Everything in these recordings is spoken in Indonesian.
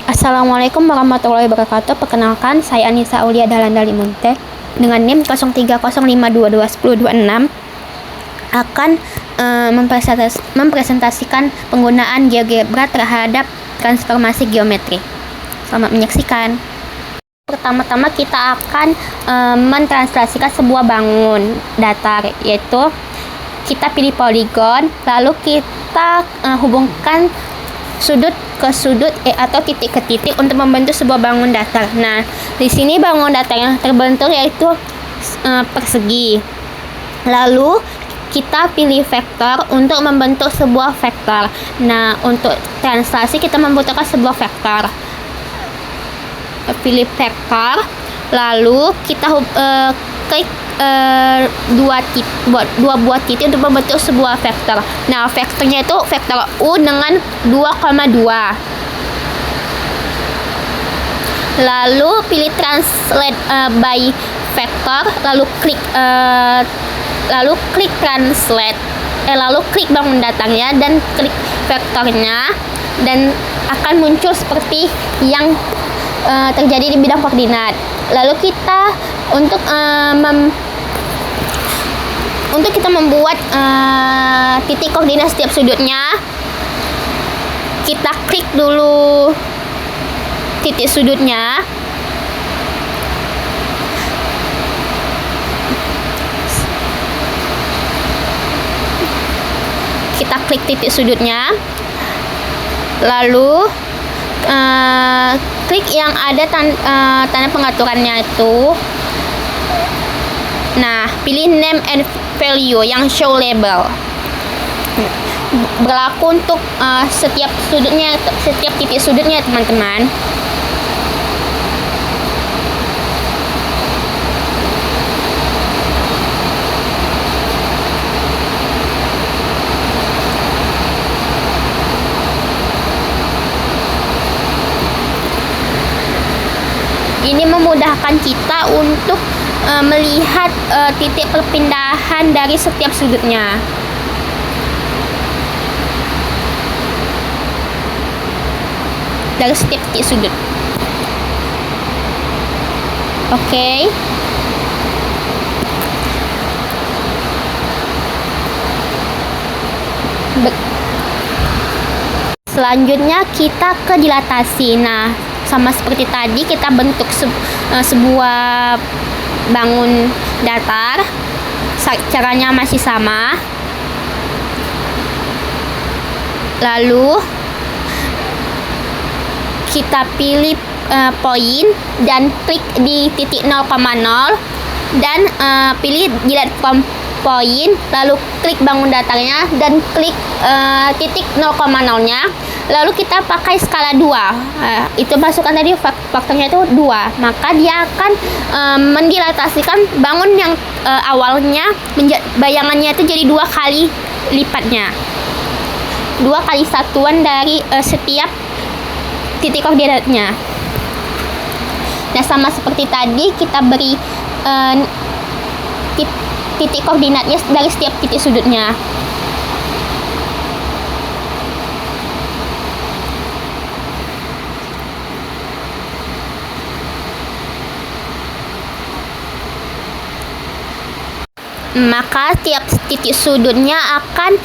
Assalamualaikum warahmatullahi wabarakatuh. Perkenalkan, saya Anissa Aulia Dahlan Dalimunte dengan NIM 0305221026 akan mempresentasikan penggunaan GeoGebra terhadap transformasi geometri. Selamat menyaksikan. Pertama-tama kita akan mentranslasikan sebuah bangun datar, yaitu kita pilih poligon, lalu kita hubungkan sudut ke sudut atau titik ke titik untuk membentuk sebuah bangun datar. Nah, di sini bangun datar yang terbentuk yaitu persegi. Lalu kita pilih vektor untuk membentuk sebuah vektor. Nah, untuk translasi kita membutuhkan sebuah vektor. Pilih vektor, lalu kita klik dua buah titik untuk membentuk sebuah vektor. Nah, vektornya itu vektor U dengan 2,2. Lalu pilih translate by vector, lalu klik translate, lalu klik bangun datarnya dan klik vektornya, dan akan muncul seperti yang terjadi di bidang koordinat. Lalu kita untuk kita membuat titik koordinat setiap sudutnya, kita klik dulu titik sudutnya. Kita klik titik sudutnya, lalu klik yang ada tanda pengaturannya itu. Nah, pilih name and value yang show label. Berlaku untuk setiap sudutnya, setiap titik sudutnya, teman-teman. Ini memudahkan kita untuk melihat titik perpindahan dari setiap sudutnya. Dari setiap titik sudut. Oke. Selanjutnya kita ke dilatasi. Nah, sama seperti tadi kita bentuk sebuah bangun datar, caranya masih sama. Lalu kita pilih poin dan klik di titik 0,0 dan pilih delete from point, lalu klik bangun datarnya dan klik titik 0,0-nya. Lalu kita pakai skala 2. Itu masukkan tadi faktornya itu 2. Maka dia akan mendilatasikan bangun yang awalnya bayangannya itu jadi 2 kali lipatnya. 2 kali satuan dari setiap titik koordinatnya. Nah, sama seperti tadi kita beri titik koordinatnya dari setiap titik sudutnya. Maka tiap titik sudutnya akan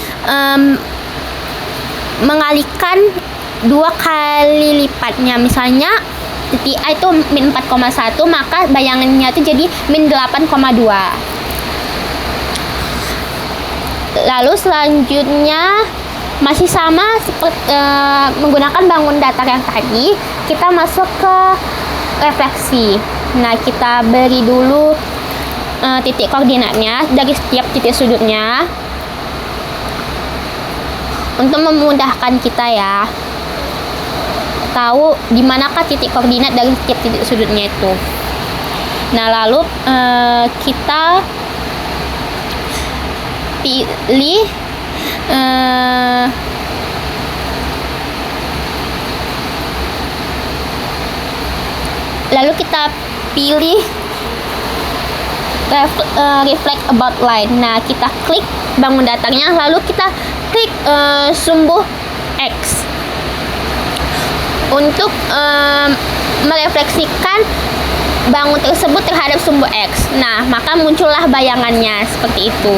mengalihkan 2 kali lipatnya. Misalnya titik A itu min 4,1, maka bayangannya itu jadi min 8,2. Lalu selanjutnya masih sama seperti menggunakan bangun datar yang tadi, kita masuk ke refleksi. Nah, kita beri dulu titik koordinatnya dari setiap titik sudutnya untuk memudahkan kita ya tahu di manakah titik koordinat dari setiap titik sudutnya itu. Nah, lalu kita pilih reflect about line. Nah, kita klik bangun datarnya, lalu kita klik sumbu X. untuk merefleksikan bangun tersebut terhadap sumbu X. Nah, maka muncullah bayangannya seperti itu.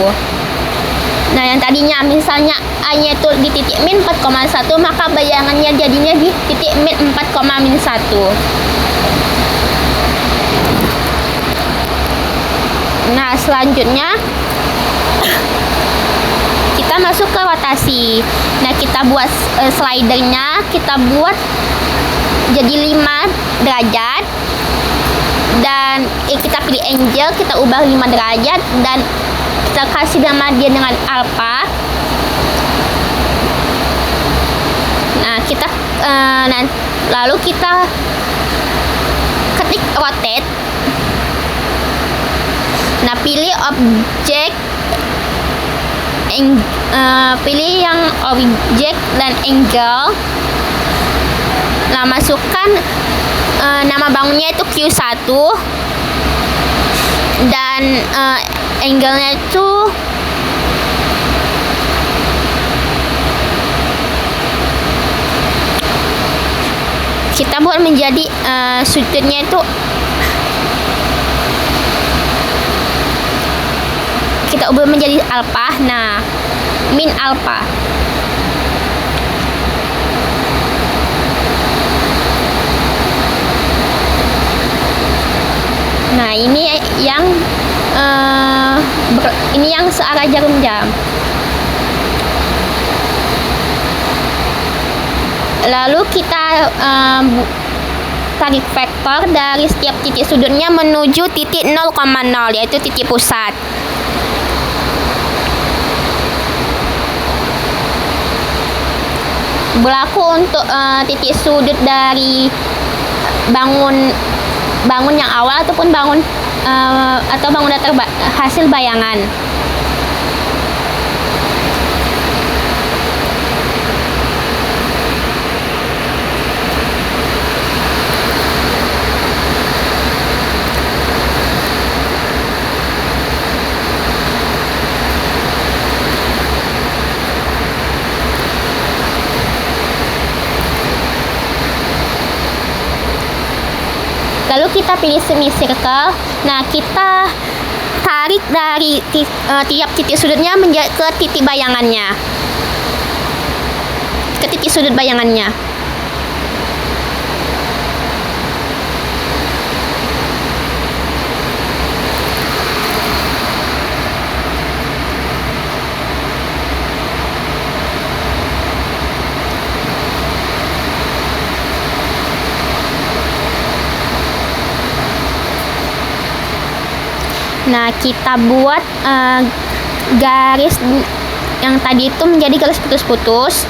Nah, yang tadinya misalnya A-nya itu di titik min 4,1, maka bayangannya jadinya di titik min 4,-1. Nah, selanjutnya kita masuk ke rotasi. Nah, kita buat slidernya, kita buat jadi 5 derajat. Dan kita pilih angle, kita ubah 5 derajat dan kita kasih nama dia dengan alpha. Nah, kita lalu kita ketik rotate. Nah, pilih objek, pilih yang objek dan angle. Nah, masukkan nama bangunnya itu Q1 dan angle-nya itu kita buat menjadi sudutnya itu kita ubah menjadi alpha. Nah, min alpha. Nah, ini yang searah jarum jam. Lalu kita tarik vektor dari setiap titik sudutnya menuju titik 0,0, yaitu titik pusat. Berlaku untuk titik sudut dari bangun yang awal ataupun bangun datar hasil bayangan. Lalu kita pilih semicircle. Nah, kita tarik dari tiap titik sudutnya ke titik bayangannya, ke titik sudut bayangannya. Nah, kita buat garis yang tadi itu menjadi garis putus-putus.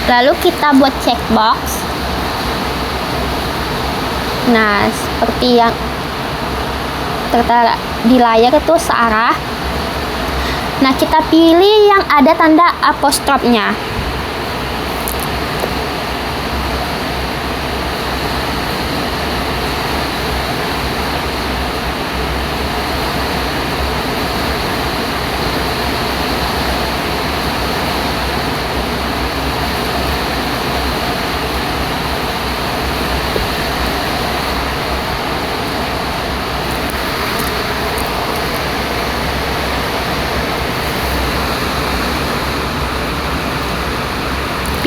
Lalu kita buat checkbox. Nah, seperti yang tertera di layar itu searah. Nah, kita pilih yang ada tanda apostrofnya.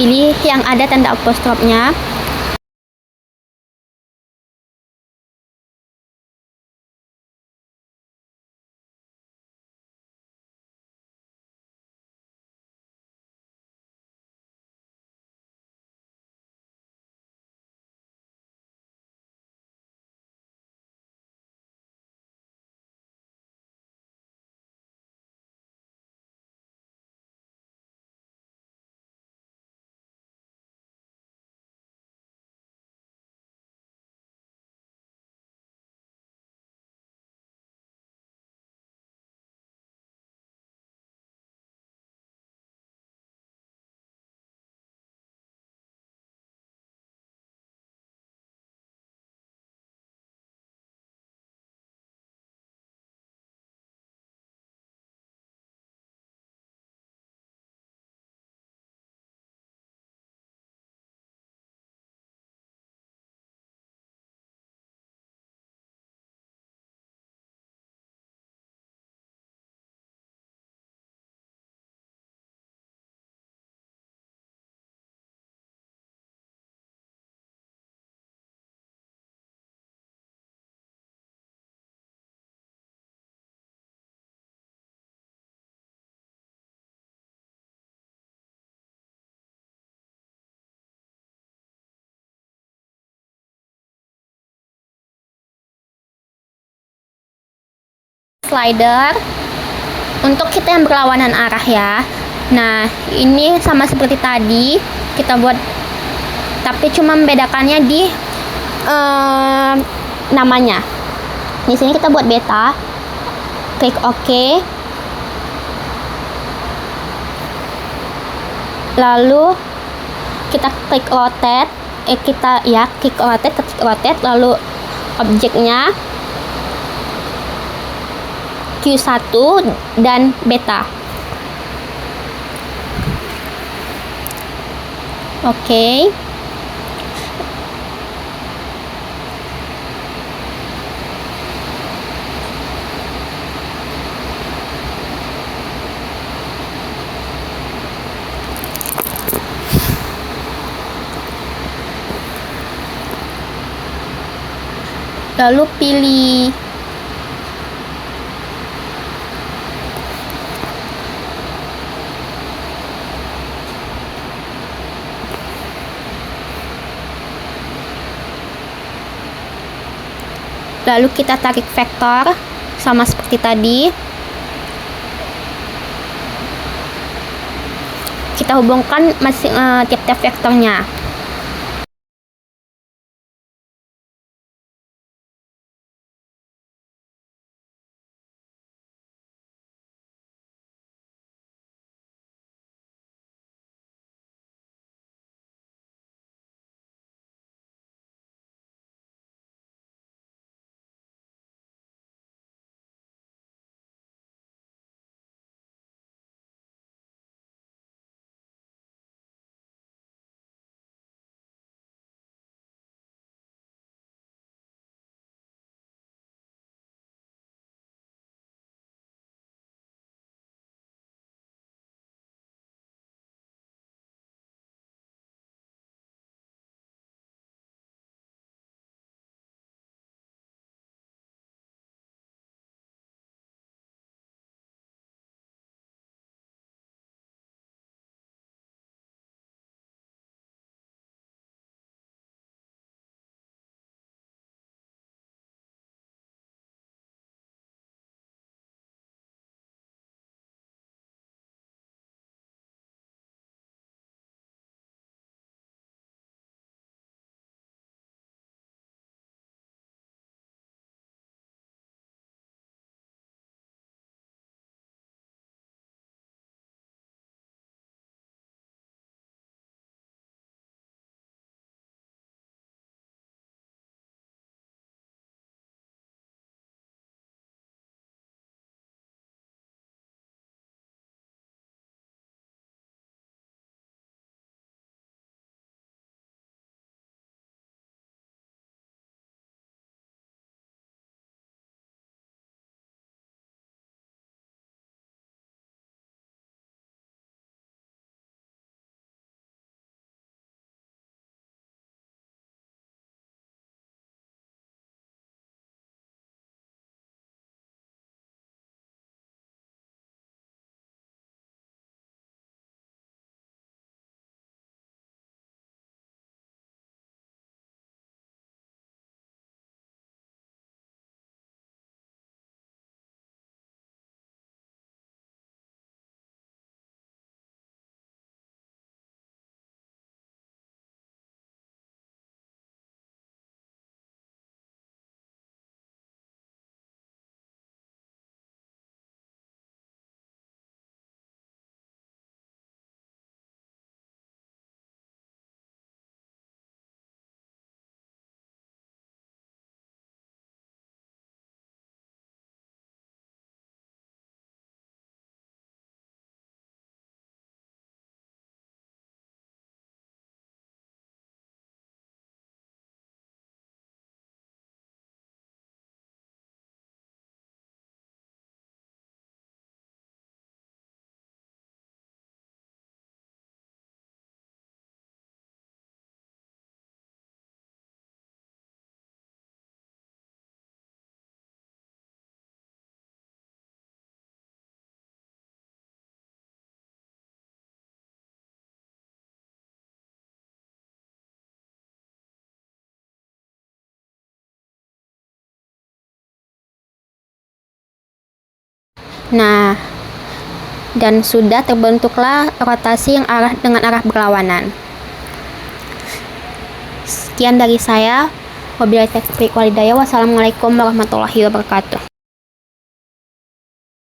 Pilih yang ada tanda apostrofnya. slider untuk kita yang berlawanan arah ya. Nah, ini sama seperti tadi kita buat, tapi cuma membedakannya di namanya. Di sini kita buat beta, klik OK, lalu kita klik rotate, klik rotate, lalu objeknya Q1 dan beta. Oke. Lalu pilih kita tarik vektor sama seperti tadi. Kita hubungkan masing tiap-tiap vektornya. Nah, dan sudah terbentuklah rotasi yang dengan arah berlawanan. Sekian dari saya. Wabillahi taufiq walhidayah. Wassalamualaikum warahmatullahi wabarakatuh.